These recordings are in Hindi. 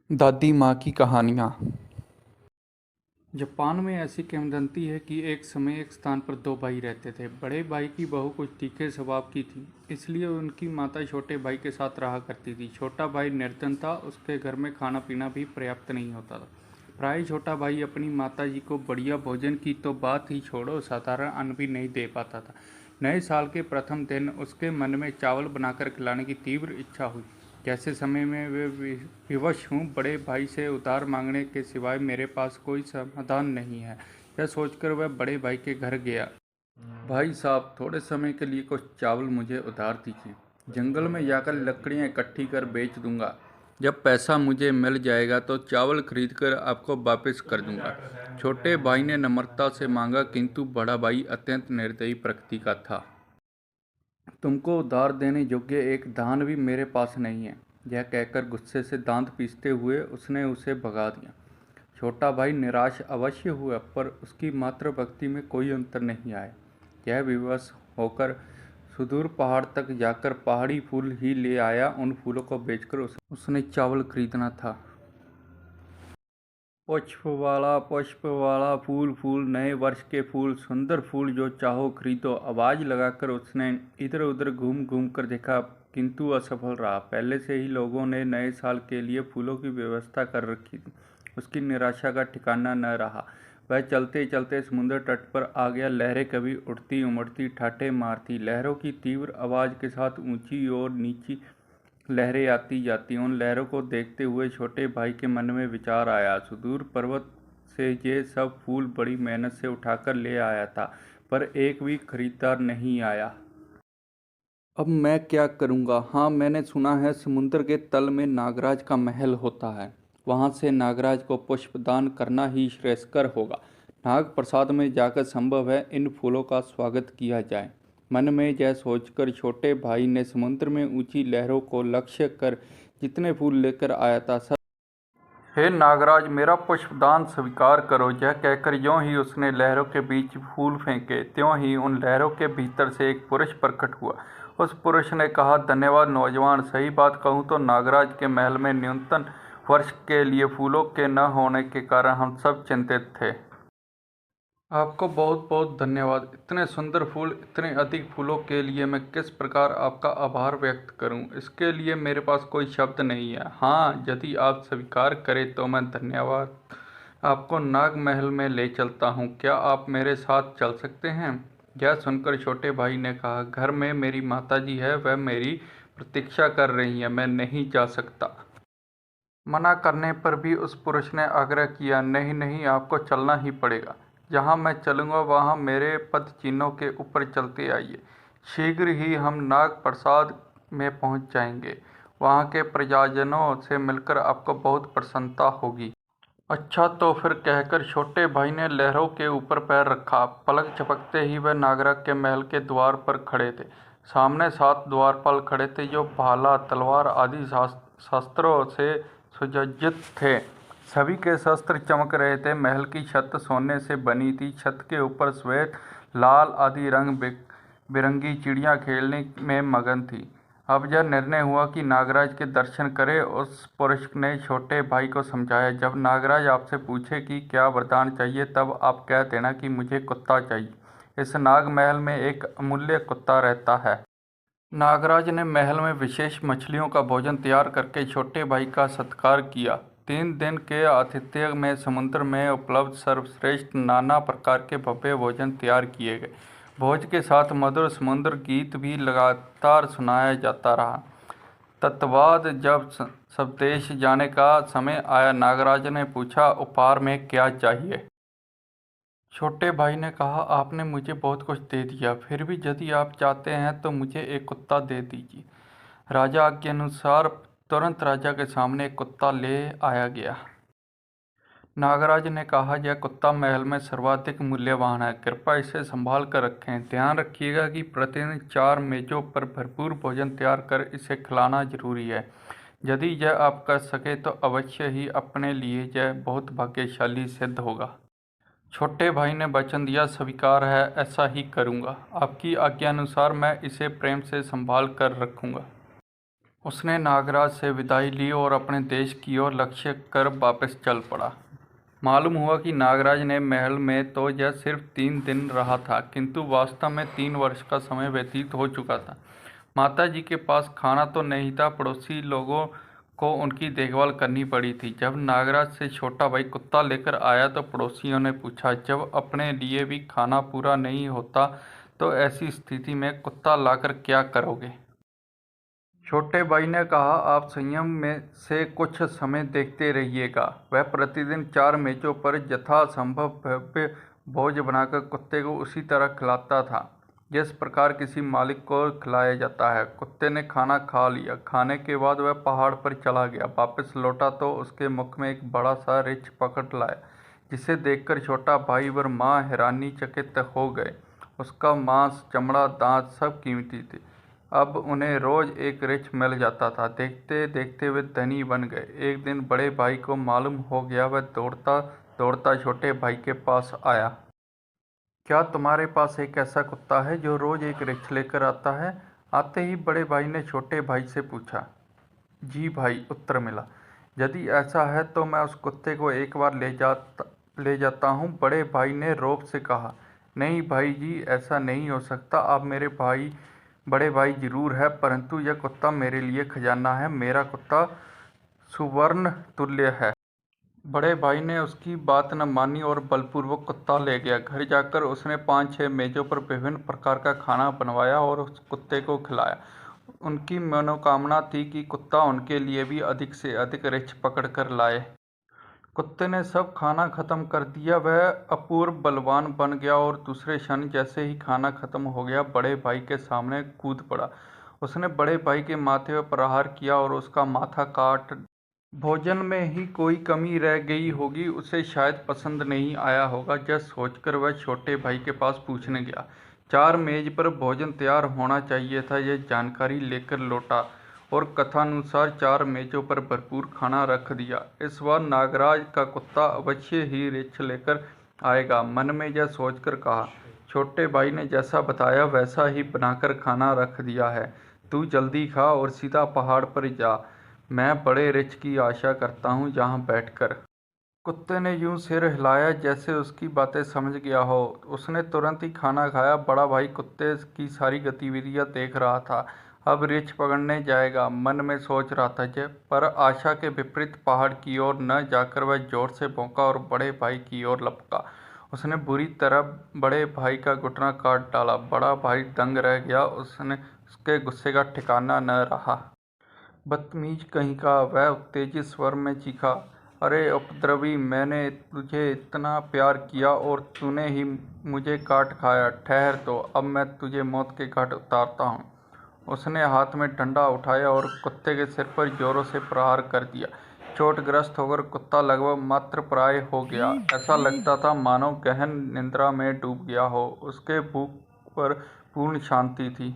दादी माँ की कहानियाँ। जापान में ऐसी किंवदंती है कि एक समय एक स्थान पर दो भाई रहते थे। बड़े भाई की बहू कुछ तीखे स्वभाव की थी, इसलिए उनकी माता छोटे भाई के साथ रहा करती थी। छोटा भाई निर्धन था, उसके घर में खाना पीना भी पर्याप्त नहीं होता था। प्राय छोटा भाई अपनी माता जी को बढ़िया भोजन की तो बात ही छोड़ो, साधारण अन्न भी नहीं दे पाता था। नए साल के प्रथम दिन उसके मन में चावल बनाकर खिलाने की तीव्र इच्छा हुई। जैसे समय में वे विवश हूँ, बड़े भाई से उधार मांगने के सिवाय मेरे पास कोई समाधान नहीं है, यह सोचकर वह बड़े भाई के घर गया। भाई साहब, थोड़े समय के लिए कुछ चावल मुझे उधार दीजिए। जंगल में जाकर लकड़ियाँ इकट्ठी कर बेच दूंगा। जब पैसा मुझे मिल जाएगा तो चावल खरीद कर आपको वापस कर दूंगा। छोटे भाई ने नम्रता से मांगा, किंतु बड़ा भाई अत्यंत निर्दयी प्रकृति का था। तुमको उधार देने योग्य एक दान भी मेरे पास नहीं है, यह कहकर गुस्से से दांत पीसते हुए उसने उसे भगा दिया। छोटा भाई निराश अवश्य हुआ, पर उसकी मातृ भक्ति में कोई अंतर नहीं आया। यह विवश होकर सुदूर पहाड़ तक जाकर पहाड़ी फूल ही ले आया। उन फूलों को बेचकर उसने चावल खरीदना था। पुष्प वाला फूल फूल, नए वर्ष के फूल, सुंदर फूल जो चाहो खरीदो। आवाज़ लगाकर उसने इधर उधर घूम घूम कर देखा, किंतु असफल रहा। पहले से ही लोगों ने नए साल के लिए फूलों की व्यवस्था कर रखी थी। उसकी निराशा का ठिकाना न रहा। वह चलते चलते समुद्र तट पर आ गया। लहरें कभी उड़ती उमड़ती ठाठे मारती। लहरों की तीव्र आवाज़ के साथ ऊंची और नीची लहरें आती जाती। उन लहरों को देखते हुए छोटे भाई के मन में विचार आया। सुदूर पर्वत से ये सब फूल बड़ी मेहनत से उठाकर ले आया था, पर एक भी खरीदार नहीं आया। अब मैं क्या करूँगा? हाँ, मैंने सुना है समुद्र के तल में नागराज का महल होता है। वहाँ से नागराज को पुष्पदान करना ही श्रेयस्कर होगा। नाग प्रसाद में जाकर संभव है इन फूलों का स्वागत किया जाए। मन में यह सोचकर छोटे भाई ने समुद्र में ऊंची लहरों को लक्ष्य कर जितने फूल लेकर आया था सब। हे नागराज, मेरा पुष्पदान स्वीकार करो। यह कहकर यों ही उसने लहरों के बीच फूल फेंके, त्यों ही उन लहरों के भीतर से एक पुरुष प्रकट हुआ। उस पुरुष ने कहा, धन्यवाद नौजवान। सही बात कहूँ तो नागराज के महल में न्यूनतम वर्ष के लिए फूलों के न होने के कारण हम सब चिंतित थे। आपको बहुत बहुत धन्यवाद। इतने सुंदर फूल, इतने अधिक फूलों के लिए मैं किस प्रकार आपका आभार व्यक्त करूं? इसके लिए मेरे पास कोई शब्द नहीं है। हाँ, यदि आप स्वीकार करें तो मैं धन्यवाद आपको नाग महल में ले चलता हूं। क्या आप मेरे साथ चल सकते हैं? यह सुनकर छोटे भाई ने कहा, घर में मेरी माताजी है, वह मेरी प्रतीक्षा कर रही है, मैं नहीं जा सकता। मना करने पर भी उस पुरुष ने आग्रह किया, नहीं नहीं, आपको चलना ही पड़ेगा। जहाँ मैं चलूँगा वहाँ मेरे पद चिन्हों के ऊपर चलते आइए। शीघ्र ही हम नाग प्रसाद में पहुँच जाएंगे। वहाँ के प्रजाजनों से मिलकर आपको बहुत प्रसन्नता होगी। अच्छा, तो फिर कहकर छोटे भाई ने लहरों के ऊपर पैर रखा। पलक झपकते ही वह नागराज के महल के द्वार पर खड़े थे। सामने 7 द्वारपाल खड़े थे, जो भाला तलवार आदि शस्त्रों से सुसज्जित थे। सभी के शस्त्र चमक रहे थे। महल की छत सोने से बनी थी। छत के ऊपर श्वेत, लाल आदि रंग बिरंगी चिड़ियाँ खेलने में मगन थी। अब यह निर्णय हुआ कि नागराज के दर्शन करें। उस पुरुष ने छोटे भाई को समझाया, जब नागराज आपसे पूछे कि क्या वरदान चाहिए, तब आप कह देना कि मुझे कुत्ता चाहिए। इस नाग महल में एक अमूल्य कुत्ता रहता है। नागराज ने महल में विशेष मछलियों का भोजन तैयार करके छोटे भाई का सत्कार किया। 3 दिन के आतिथ्य में समुद्र में उपलब्ध सर्वश्रेष्ठ नाना प्रकार के भव्य भोजन तैयार किए गए। भोज के साथ मधुर समुद्र गीत भी लगातार सुनाया जाता रहा। तत्वाद जब स्वदेश जाने का समय आया, नागराज ने पूछा, उपहार में क्या चाहिए? छोटे भाई ने कहा, आपने मुझे बहुत कुछ दे दिया, फिर भी यदि आप चाहते हैं तो मुझे एक कुत्ता दे दीजिए। राजा के अनुसार तुरंत राजा के सामने एक कुत्ता ले आया गया। नागराज ने कहा, यह कुत्ता महल में सर्वाधिक मूल्यवान है, कृपया इसे संभाल कर रखें। ध्यान रखिएगा कि प्रतिदिन 4 मेजों पर भरपूर भोजन तैयार कर इसे खिलाना जरूरी है। यदि यह आप कर सके तो अवश्य ही अपने लिए यह बहुत भाग्यशाली सिद्ध होगा। छोटे भाई ने वचन दिया, स्वीकार है, ऐसा ही करूँगा। आपकी आज्ञा अनुसार मैं इसे प्रेम से संभाल कर रखूँगा। उसने नागराज से विदाई ली और अपने देश की ओर लक्ष्य कर वापस चल पड़ा। मालूम हुआ कि नागराज ने महल में तो यह सिर्फ 3 दिन रहा था, किंतु वास्तव में 3 वर्ष का समय व्यतीत हो चुका था। माताजी के पास खाना तो नहीं था, पड़ोसी लोगों को उनकी देखभाल करनी पड़ी थी। जब नागराज से छोटा भाई कुत्ता लेकर आया तो पड़ोसियों ने पूछा, जब अपने लिए भी खाना पूरा नहीं होता तो ऐसी स्थिति में कुत्ता लाकर क्या करोगे? छोटे भाई ने कहा, आप संयम में से कुछ समय देखते रहिएगा। वह प्रतिदिन 4 मेजों पर यथासंभव भव्य भोज बनाकर कुत्ते को उसी तरह खिलाता था जिस प्रकार किसी मालिक को खिलाया जाता है। कुत्ते ने खाना खा लिया। खाने के बाद वह पहाड़ पर चला गया। वापस लौटा तो उसके मुख में एक बड़ा सा रिछ पकड़ लाया, जिसे देखकर छोटा भाई और माँ हैरानीचकित हो गए। उसका मांस, चमड़ा, दांत सब कीमती थे। अब उन्हें रोज एक रिछ मिल जाता था। देखते देखते वे धनी बन गए। एक दिन बड़े भाई को मालूम हो गया। वह दौड़ता दौड़ता छोटे भाई के पास आया। क्या तुम्हारे पास एक ऐसा कुत्ता है जो रोज एक रिछ लेकर आता है? आते ही बड़े भाई ने छोटे भाई से पूछा। जी भाई, उत्तर मिला। यदि ऐसा है तो मैं उस कुत्ते को एक बार ले जाता हूँ। बड़े भाई ने रौब से कहा। नहीं भाई जी, ऐसा नहीं हो सकता। आप मेरे बड़े भाई जरूर है, परंतु यह कुत्ता मेरे लिए खजाना है। मेरा कुत्ता सुवर्ण तुल्य है। बड़े भाई ने उसकी बात न मानी और बलपूर्वक कुत्ता ले गया। घर जाकर उसने 5-6 मेजों पर विभिन्न प्रकार का खाना बनवाया और उस कुत्ते को खिलाया। उनकी मनोकामना थी कि कुत्ता उनके लिए भी अधिक से अधिक रिछ पकड़ कर लाए। कुत्ते ने सब खाना खत्म कर दिया। वह अपूर्व बलवान बन गया और दूसरे क्षण जैसे ही खाना खत्म हो गया, बड़े भाई के सामने कूद पड़ा। उसने बड़े भाई के माथे पर प्रहार किया और उसका माथा काट। भोजन में ही कोई कमी रह गई होगी, उसे शायद पसंद नहीं आया होगा। यह सोचकर वह छोटे भाई के पास पूछने गया। 4 मेज पर भोजन तैयार होना चाहिए था, यह जानकारी लेकर लौटा और कथानुसार 4 मेजों पर भरपूर खाना रख दिया। इस बार नागराज का कुत्ता अवश्य ही रिछ लेकर आएगा, मन में यह सोचकर कहा। छोटे भाई ने जैसा बताया वैसा ही बनाकर खाना रख दिया है। तू जल्दी खा और सीधा पहाड़ पर जा। मैं बड़े रिछ की आशा करता हूँ यहाँ बैठकर। कुत्ते ने यूं सिर हिलाया जैसे उसकी बातें समझ गया हो। उसने तुरंत ही खाना खाया। बड़ा भाई कुत्ते की सारी गतिविधियां देख रहा था। अब रिछ पकड़ने जाएगा, मन में सोच रहा था। पर आशा के विपरीत पहाड़ की ओर न जाकर वह जोर से भौंका और बड़े भाई की ओर लपका। उसने बुरी तरह बड़े भाई का घुटना काट डाला। बड़ा भाई दंग रह गया। उसके गुस्से का ठिकाना न रहा। बदतमीज कहीं का, वह उत्तेजित स्वर में चीखा। अरे उपद्रवी, मैंने तुझे इतना प्यार किया और तूने ही मुझे काट खाया। ठहर तो, अब मैं तुझे मौत के घाट उतारता हूँ। उसने हाथ में डंडा उठाया और कुत्ते के सिर पर जोरों से प्रहार कर दिया। चोटग्रस्त होकर कुत्ता लगभग मात्रप्राय हो गया। ऐसा लगता था मानो गहन निद्रा में डूब गया हो। उसके मुख पर पूर्ण शांति थी।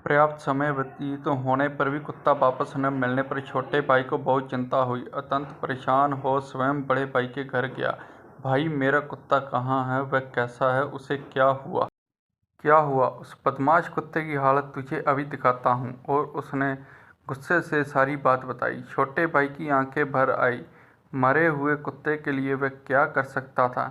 पर्याप्त समय व्यतीत होने पर भी कुत्ता वापस न मिलने पर छोटे भाई को बहुत चिंता हुई। अत्यंत परेशान हो स्वयं बड़े भाई के घर गया। भाई, मेरा कुत्ता कहाँ है? वह कैसा है? उसे क्या हुआ? क्या हुआ? उस बदमाश कुत्ते की हालत तुझे अभी दिखाता हूँ। और उसने गुस्से से सारी बात बताई। छोटे भाई की आंखें भर आई। मरे हुए कुत्ते के लिए वह क्या कर सकता था?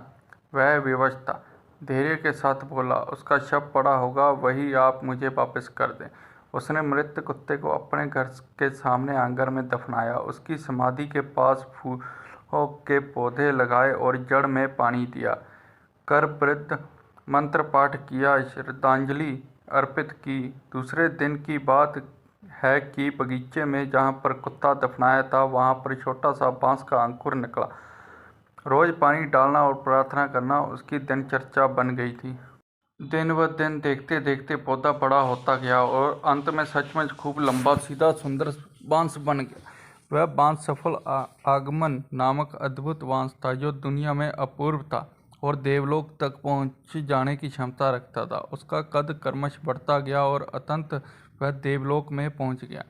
वह विवश था। धैर्य के साथ बोला, उसका शव पड़ा होगा, वही आप मुझे वापस कर दें। उसने मृत कुत्ते को अपने घर के सामने आंगन में दफनाया। उसकी समाधि के पास फूलों के पौधे लगाए और जड़ में पानी दिया। कर वृद्ध मंत्र पाठ किया, श्रद्धांजलि अर्पित की। दूसरे दिन की बात है कि बगीचे में जहाँ पर कुत्ता दफनाया था वहाँ पर छोटा सा बांस का अंकुर निकला। रोज पानी डालना और प्रार्थना करना उसकी दिनचर्या बन गई थी। दिन ब दिन देखते देखते पौधा बड़ा होता गया और अंत में सचमुच खूब लंबा, सीधा, सुंदर बांस बन गया। वह बांस सफल आगमन नामक अद्भुत बांस था जो दुनिया में अपूर्व था और देवलोक तक पहुंच जाने की क्षमता रखता था। उसका कद क्रमश बढ़ता गया और अंतत वह देवलोक में पहुंच गया।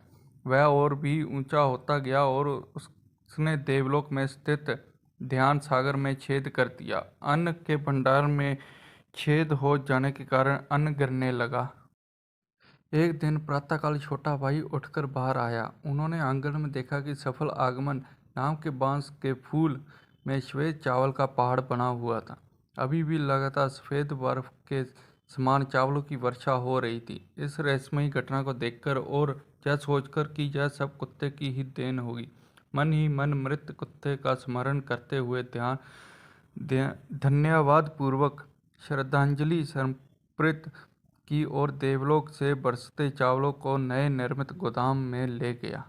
वह और भी ऊंचा होता गया और उसने देवलोक में स्थित ध्यान सागर में छेद कर दिया। अन्न के भंडार में छेद हो जाने के कारण अन्न गिरने लगा। एक दिन प्रातःकाल छोटा भाई उठकर बाहर आया। उन्होंने आंगन में देखा कि सफल आगमन नाम के बांस के फूल में श्वेत चावल का पहाड़ बना हुआ था। अभी भी लगातार सफेद बर्फ के समान चावलों की वर्षा हो रही थी। इस रहस्यमयी घटना को देखकर और यह सोचकर कि यह सब कुत्ते की ही देन होगी, मन ही मन मृत कुत्ते का स्मरण करते हुए धन्यवाद पूर्वक श्रद्धांजलि समर्पित की और देवलोक से बरसते चावलों को नए निर्मित गोदाम में ले गया।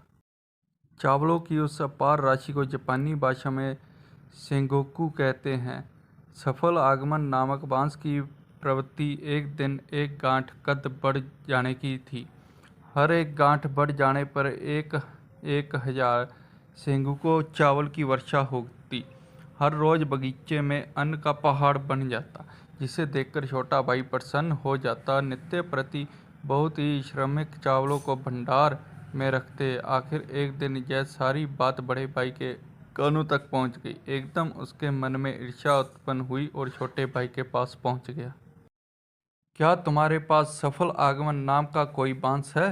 चावलों की उस अपार राशि को जापानी भाषा में सेंगोकू कहते हैं। सफल आगमन नामक बांस की प्रवृत्ति एक दिन एक गांठ कद बढ़ जाने की थी। हर एक गांठ बढ़ जाने पर 1,000 सेंगोकू चावल की वर्षा होती। हर रोज बगीचे में अन्न का पहाड़ बन जाता, जिसे देखकर छोटा भाई प्रसन्न हो जाता। नित्य प्रति बहुत ही श्रमिक चावलों को भंडार में रखते। आखिर एक दिन यह सारी बात बड़े भाई के कानों तक पहुंच गई। एकदम उसके मन में ईर्ष्या उत्पन्न हुई और छोटे भाई के पास पहुंच गया। क्या तुम्हारे पास सफल आगमन नाम का कोई बांस है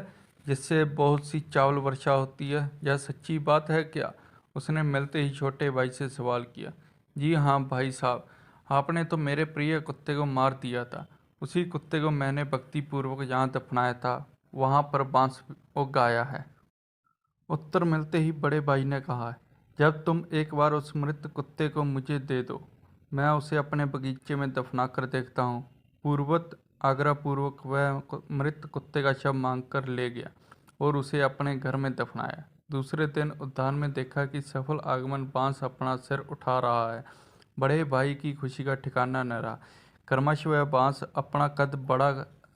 जिससे बहुत सी चावल वर्षा होती है? यह सच्ची बात है क्या? उसने मिलते ही छोटे भाई से सवाल किया। जी हाँ भाई साहब, आपने तो मेरे प्रिय कुत्ते को मार दिया था। उसी कुत्ते को मैंने भक्तिपूर्वक जहाँ दफनाया था वहाँ पर बांस उगाया है। उत्तर मिलते ही बड़े भाई ने कहा, जब तुम एक बार उस मृत कुत्ते को मुझे दे दो, मैं उसे अपने बगीचे में दफना कर देखता हूँ। पूर्वत आग्रहपूर्वक वह मृत कुत्ते का शव मांग कर ले गया और उसे अपने घर में दफनाया। दूसरे दिन उद्यान में देखा कि सफल आगमन बांस अपना सिर उठा रहा है। बड़े भाई की खुशी का ठिकाना न रहा। क्रमशः वह बांस अपना कद बढ़ा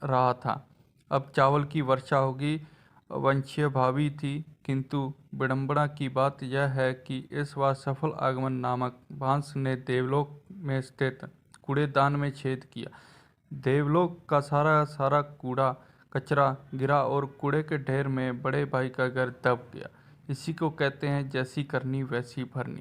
रहा था। अब चावल की वर्षा होगी वंशीय भावी थी, किंतु विडंबना की बात यह है कि इस बार सफल आगमन नामक बांस ने देवलोक में स्थित कूड़ेदान में छेद किया। देवलोक का सारा सारा कूड़ा कचरा गिरा और कूड़े के ढेर में बड़े भाई का घर दब गया। इसी को कहते हैं जैसी करनी वैसी भरनी।